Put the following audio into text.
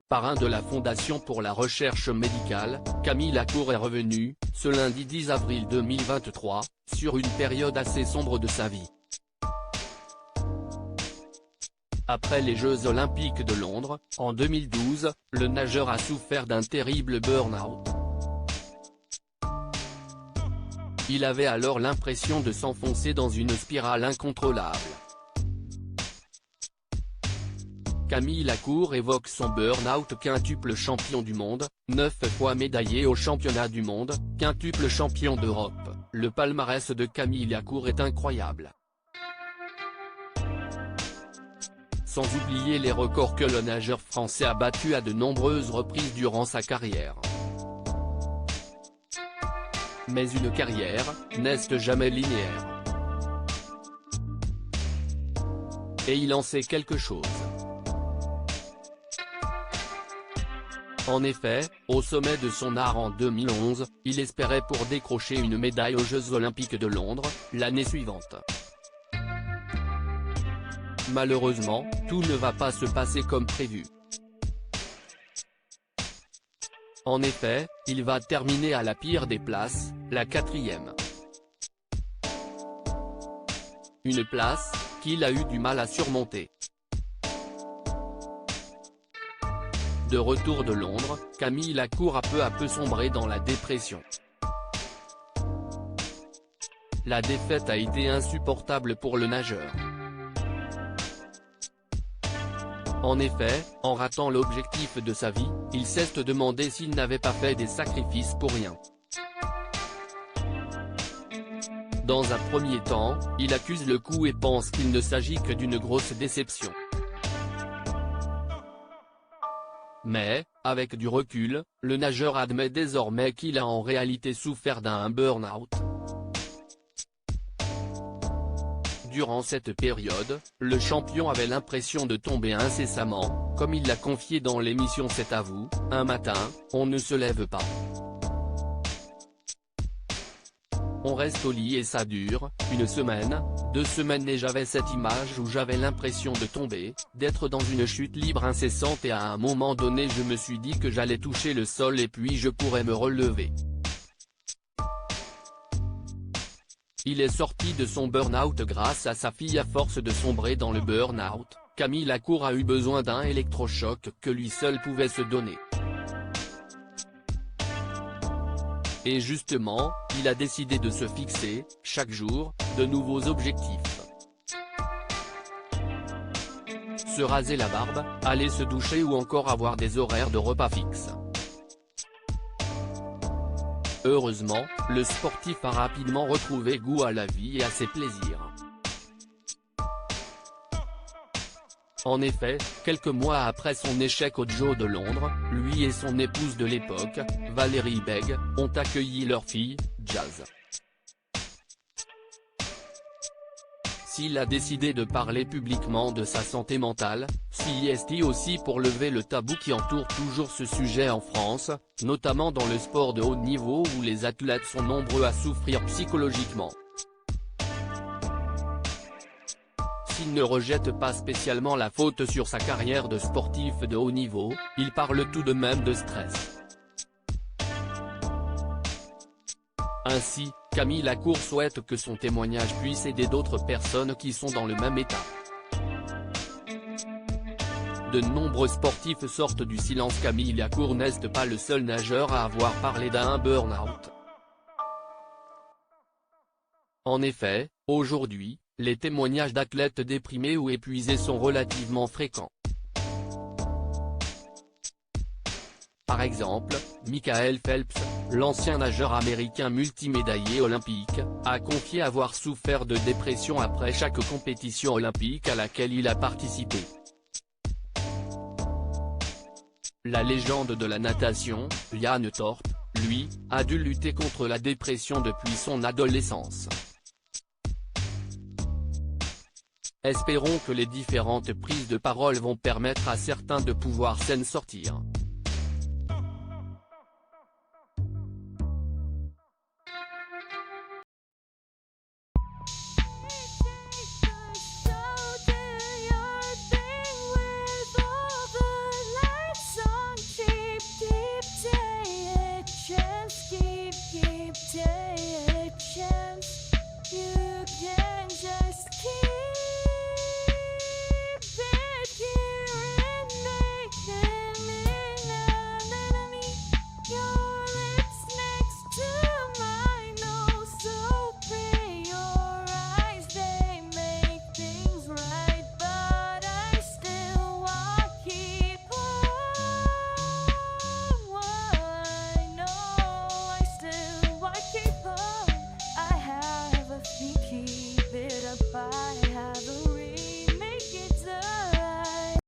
parrain de la Fondation pour la recherche médicale, Camille Lacour est revenu, ce lundi 10 avril 2023, sur une période assez sombre de sa vie. Après les Jeux Olympiques de Londres, en 2012, le nageur a souffert d'un terrible burn-out. Il avait alors l'impression de s'enfoncer dans une spirale incontrôlable. Camille Lacour évoque son burn-out. Quintuple champion du monde, 9 fois médaillé aux championnats du monde, quintuple champion d'Europe, le palmarès de Camille Lacour est incroyable. Sans oublier les records que le nageur français a battus à de nombreuses reprises durant sa carrière. Mais une carrière n'est jamais linéaire. Et il en sait quelque chose. En effet, au sommet de son art en 2011, il espérait pour décrocher une médaille aux Jeux Olympiques de Londres, l'année suivante. Malheureusement, tout ne va pas se passer comme prévu. En effet, il va terminer à la pire des places, la 4e. Une place qu'il a eu du mal à surmonter. De retour de Londres, Camille Lacour a peu à peu sombré dans la dépression. La défaite a été insupportable pour le nageur. En effet, en ratant l'objectif de sa vie, il s'est demandé s'il n'avait pas fait des sacrifices pour rien. Dans un premier temps, il accuse le coup et pense qu'il ne s'agit que d'une grosse déception. Mais, avec du recul, le nageur admet désormais qu'il a en réalité souffert d'un burn-out. Durant cette période, le champion avait l'impression de tomber incessamment, comme il l'a confié dans l'émission C'est à vous, un matin, on ne se lève pas. On reste au lit et ça dure, 1 semaine, 2 semaines et j'avais cette image où j'avais l'impression de tomber, d'être dans une chute libre incessante et à un moment donné je me suis dit que j'allais toucher le sol et puis je pourrais me relever. Il est sorti de son burn-out grâce à sa fille. À force de sombrer dans le burn-out, Camille Lacour a eu besoin d'un électrochoc que lui seul pouvait se donner. Et justement, il a décidé de se fixer, chaque jour, de nouveaux objectifs. Se raser la barbe, aller se doucher ou encore avoir des horaires de repas fixes. Heureusement, le sportif a rapidement retrouvé goût à la vie et à ses plaisirs. En effet, quelques mois après son échec aux Jeux de Londres, lui et son épouse de l'époque, Valérie Beg, ont accueilli leur fille, Jazz. S'il a décidé de parler publiquement de sa santé mentale, c'est aussi pour lever le tabou qui entoure toujours ce sujet en France, notamment dans le sport de haut niveau où les athlètes sont nombreux à souffrir psychologiquement. S'il ne rejette pas spécialement la faute sur sa carrière de sportif de haut niveau, il parle tout de même de stress. Ainsi, Camille Lacour souhaite que son témoignage puisse aider d'autres personnes qui sont dans le même état. De nombreux sportifs sortent du silence. Camille Lacour n'est pas le seul nageur à avoir parlé d'un burn-out. En effet, aujourd'hui, les témoignages d'athlètes déprimés ou épuisés sont relativement fréquents. Par exemple, Michael Phelps, l'ancien nageur américain multimédaillé olympique, a confié avoir souffert de dépression après chaque compétition olympique à laquelle il a participé. La légende de la natation, Yann Thorpe, lui, a dû lutter contre la dépression depuis son adolescence. Espérons que les différentes prises de parole vont permettre à certains de pouvoir s'en sortir. So do your thing with all the lights on. give day a chance. You can just keep